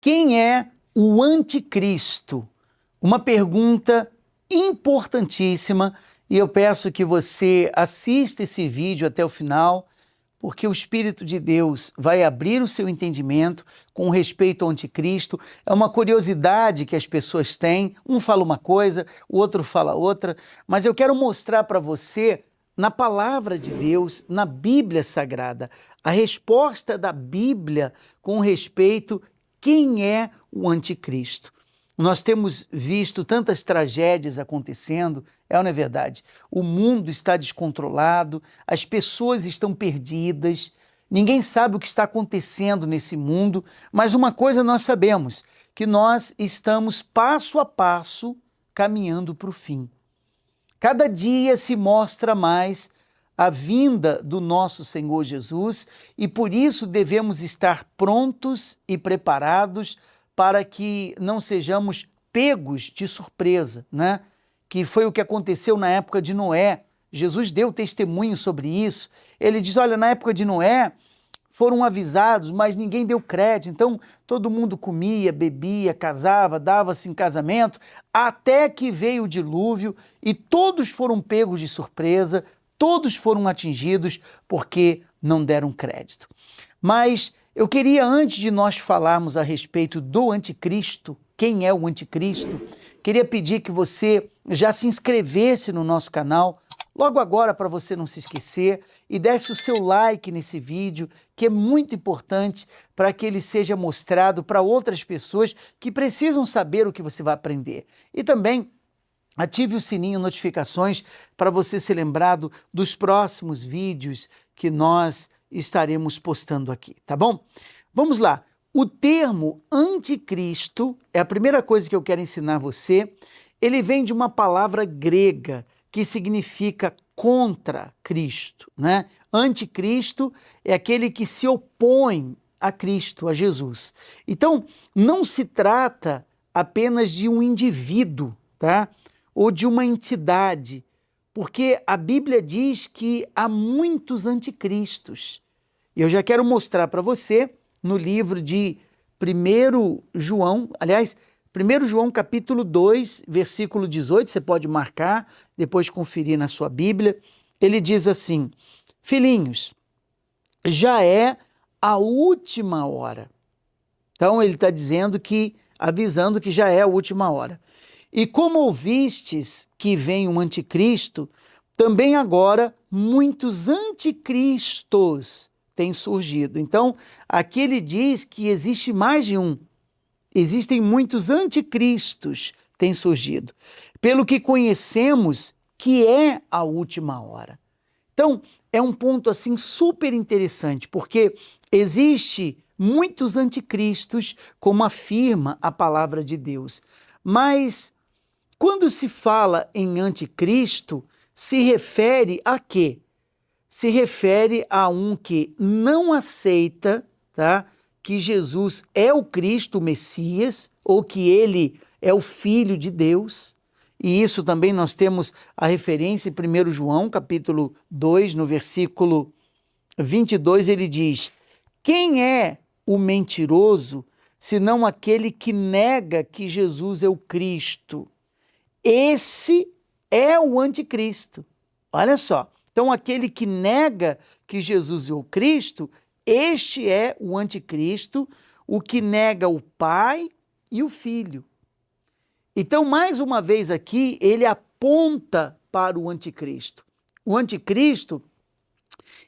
Quem é o anticristo? Uma pergunta importantíssima e eu peço que você assista esse vídeo até o final, porque o Espírito de Deus vai abrir o seu entendimento com respeito ao anticristo. É uma curiosidade que as pessoas têm, um fala uma coisa, o outro fala outra, mas eu quero mostrar para você, na palavra de Deus, na Bíblia Sagrada, a resposta da Bíblia com respeito a quem é o anticristo. Nós temos visto tantas tragédias acontecendo, é ou não é verdade? O mundo está descontrolado, as pessoas estão perdidas, ninguém sabe o que está acontecendo nesse mundo, mas uma coisa nós sabemos, que nós estamos passo a passo caminhando para o fim. Cada dia se mostra mais a vinda do nosso Senhor Jesus e por isso devemos estar prontos e preparados para que não sejamos pegos de surpresa, né? Que foi o que aconteceu na época de Noé. Jesus deu testemunho sobre isso. Ele diz, olha, na época de Noé foram avisados, mas ninguém deu crédito. Então, todo mundo comia, bebia, casava, dava-se em casamento, até que veio o dilúvio e todos foram pegos de surpresa, todos foram atingidos porque não deram crédito. Mas eu queria, antes de nós falarmos a respeito do anticristo, quem é o anticristo, queria pedir que você já se inscrevesse no nosso canal, logo agora para você não se esquecer, e desse o seu like nesse vídeo, que é muito importante para que ele seja mostrado para outras pessoas que precisam saber o que você vai aprender. E também ative o sininho notificações para você ser lembrado dos próximos vídeos que nós estaremos postando aqui, tá bom? Vamos lá. O termo anticristo é a primeira coisa que eu quero ensinar você. Ele vem de uma palavra grega que significa contra Cristo, né? Anticristo é aquele que se opõe a Cristo, a Jesus. Então, não se trata apenas de um indivíduo, tá? Ou de uma entidade, porque a Bíblia diz que há muitos anticristos. E eu já quero mostrar para você no livro de 1 João, aliás, 1 João capítulo 2, versículo 18, você pode marcar, depois conferir na sua Bíblia. Ele diz assim, filhinhos, já é a última hora. Então ele está dizendo que, avisando que já é a última hora. E como ouvistes que vem um anticristo, também agora muitos anticristos têm surgido. Então, aqui ele diz que existe mais de um. Existem muitos anticristos têm surgido. Pelo que conhecemos que é a última hora. Então, é um ponto assim super interessante, porque existe muitos anticristos, como afirma a palavra de Deus. Mas quando se fala em anticristo, se refere a quê? Se refere a um que não aceita, tá, que Jesus é o Cristo, o Messias, ou que ele é o Filho de Deus. E isso também nós temos a referência em 1 João, capítulo 2, no versículo 22, ele diz, quem é o mentiroso, senão aquele que nega que Jesus é o Cristo? Esse é o anticristo. Olha só. Então, aquele que nega que Jesus é o Cristo, este é o anticristo, o que nega o Pai e o Filho. Então, mais uma vez aqui, ele aponta para o anticristo. O anticristo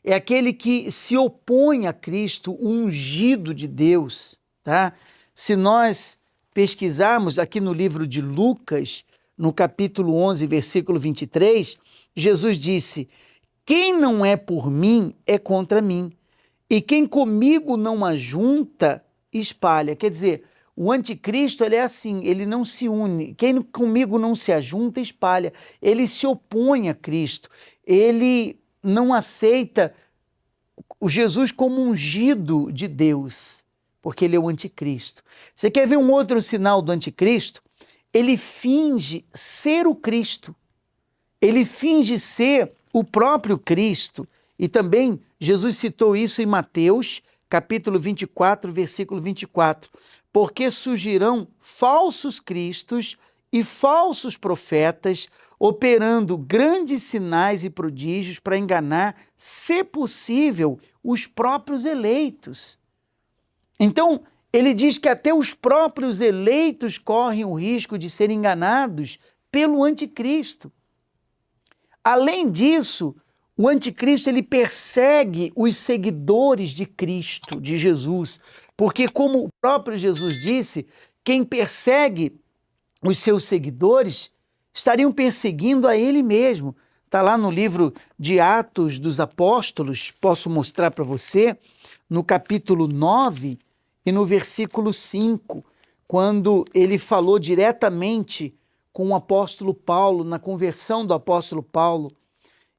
é aquele que se opõe a Cristo, o ungido de Deus, tá? Se nós pesquisarmos aqui no livro de Lucas, no capítulo 11, versículo 23, Jesus disse, quem não é por mim é contra mim, e quem comigo não ajunta, espalha. Quer dizer, o anticristo ele é assim, ele não se une, quem comigo não se ajunta, espalha. Ele se opõe a Cristo, ele não aceita o Jesus como ungido de Deus, porque ele é o anticristo. Você quer ver um outro sinal do anticristo? Ele finge ser o Cristo, ele finge ser o próprio Cristo, e também Jesus citou isso em Mateus, capítulo 24, versículo 24. Porque surgirão falsos cristos e falsos profetas, operando grandes sinais e prodígios para enganar, se possível, os próprios eleitos. Então, ele diz que até os próprios eleitos correm o risco de serem enganados pelo anticristo. Além disso, o anticristo ele persegue os seguidores de Cristo, de Jesus, porque como o próprio Jesus disse, quem persegue os seus seguidores estariam perseguindo a ele mesmo. Está lá no livro de Atos dos Apóstolos, posso mostrar para você, no capítulo 9 e no versículo 5, quando ele falou diretamente com o apóstolo Paulo, na conversão do apóstolo Paulo,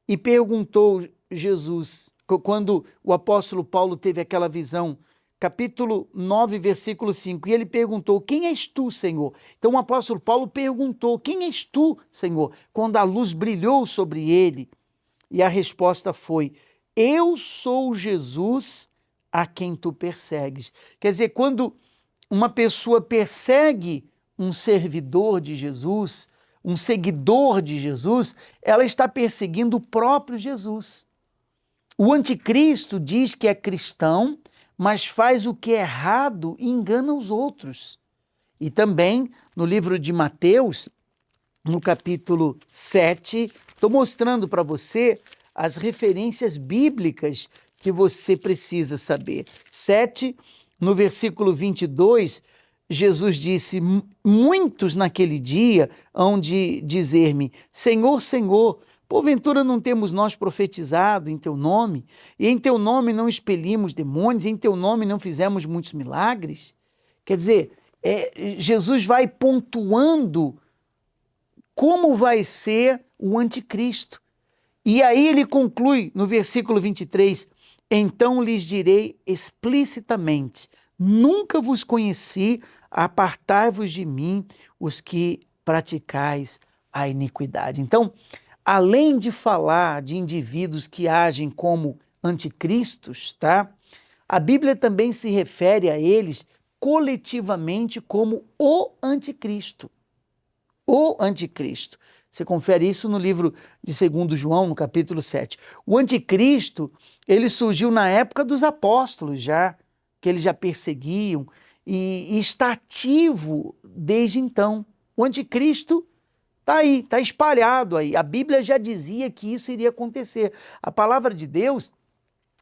e perguntou Jesus, quando o apóstolo Paulo teve aquela visão, capítulo 9, versículo 5, e ele perguntou, quem és tu, Senhor? Então o apóstolo Paulo perguntou, quem és tu, Senhor? Quando a luz brilhou sobre ele, e a resposta foi, eu sou Jesus a quem tu persegues. Quer dizer, quando uma pessoa persegue um servidor de Jesus, um seguidor de Jesus, ela está perseguindo o próprio Jesus. O anticristo diz que é cristão, mas faz o que é errado e engana os outros. E também no livro de Mateus, no capítulo 7, estou mostrando para você as referências bíblicas que você precisa saber. 7, no versículo 22, Jesus disse, muitos naquele dia hão de dizer-me, Senhor, Senhor, porventura não temos nós profetizado em teu nome, e em teu nome não expelimos demônios, e em teu nome não fizemos muitos milagres? Quer dizer, Jesus vai pontuando como vai ser o anticristo. E aí ele conclui no versículo 23, então lhes direi explicitamente, nunca vos conheci, apartai-vos de mim, os que praticais a iniquidade. Então, além de falar de indivíduos que agem como anticristos, tá? A Bíblia também se refere a eles coletivamente como o anticristo. O anticristo. Você confere isso no livro de 2 João, no capítulo 7. O anticristo, ele surgiu na época dos apóstolos já, que eles já perseguiam, e está ativo desde então. O anticristo está aí, está espalhado aí. A Bíblia já dizia que isso iria acontecer. A palavra de Deus,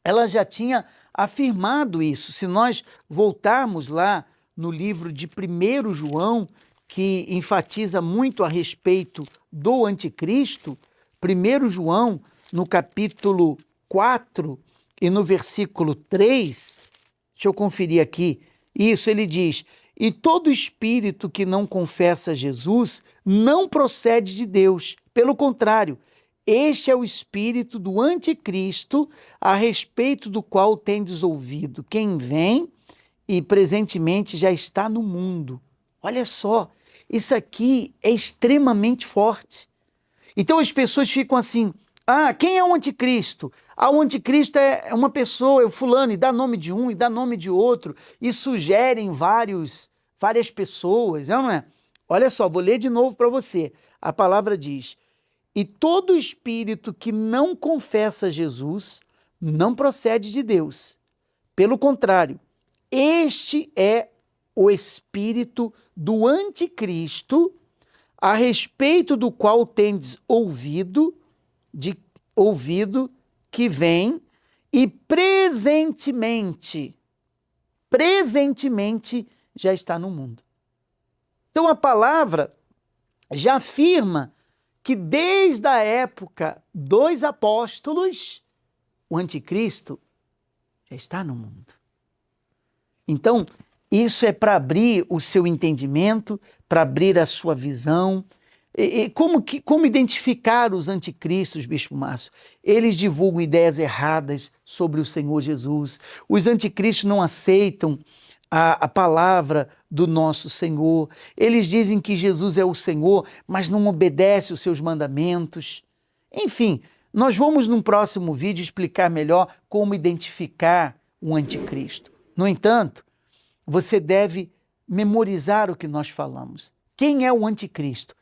ela já tinha afirmado isso. Se nós voltarmos lá no livro de 1 João, que enfatiza muito a respeito do anticristo, 1 João, no capítulo 4 e no versículo 3, deixa eu conferir aqui, isso ele diz, e todo espírito que não confessa Jesus não procede de Deus, pelo contrário, este é o espírito do anticristo, a respeito do qual tendes ouvido, quem vem e presentemente já está no mundo. Olha só, isso aqui é extremamente forte. Então as pessoas ficam assim, quem é o anticristo? O anticristo é uma pessoa, é o fulano, e dá nome de um, e dá nome de outro, e sugerem várias pessoas, não é? Olha só, vou ler de novo para você. A palavra diz, e todo espírito que não confessa Jesus não procede de Deus. Pelo contrário, este é o espírito do anticristo, a respeito do qual tendes ouvido que vem e presentemente já está no mundo. Então a palavra já afirma que desde a época dos apóstolos, o anticristo já está no mundo. Então, isso é para abrir o seu entendimento, para abrir a sua visão. Como identificar os anticristos, Bispo Márcio? Eles divulgam ideias erradas sobre o Senhor Jesus. Os anticristos não aceitam a palavra do nosso Senhor. Eles dizem que Jesus é o Senhor, mas não obedece os seus mandamentos. Enfim, nós vamos num próximo vídeo explicar melhor como identificar o anticristo. No entanto, você deve memorizar o que nós falamos. Quem é o anticristo?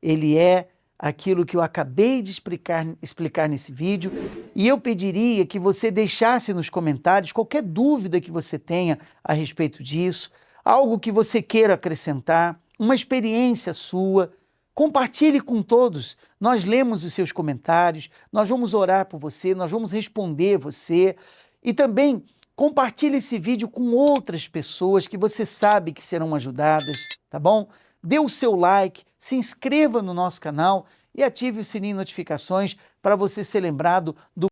Ele é aquilo que eu acabei de explicar nesse vídeo, e eu pediria que você deixasse nos comentários qualquer dúvida que você tenha a respeito disso, algo que você queira acrescentar, uma experiência sua. Compartilhe com todos, nós lemos os seus comentários, nós vamos orar por você, nós vamos responder você, e também compartilhe esse vídeo com outras pessoas que você sabe que serão ajudadas, tá bom? Dê o seu like, se inscreva no nosso canal e ative o sininho de notificações para você ser lembrado do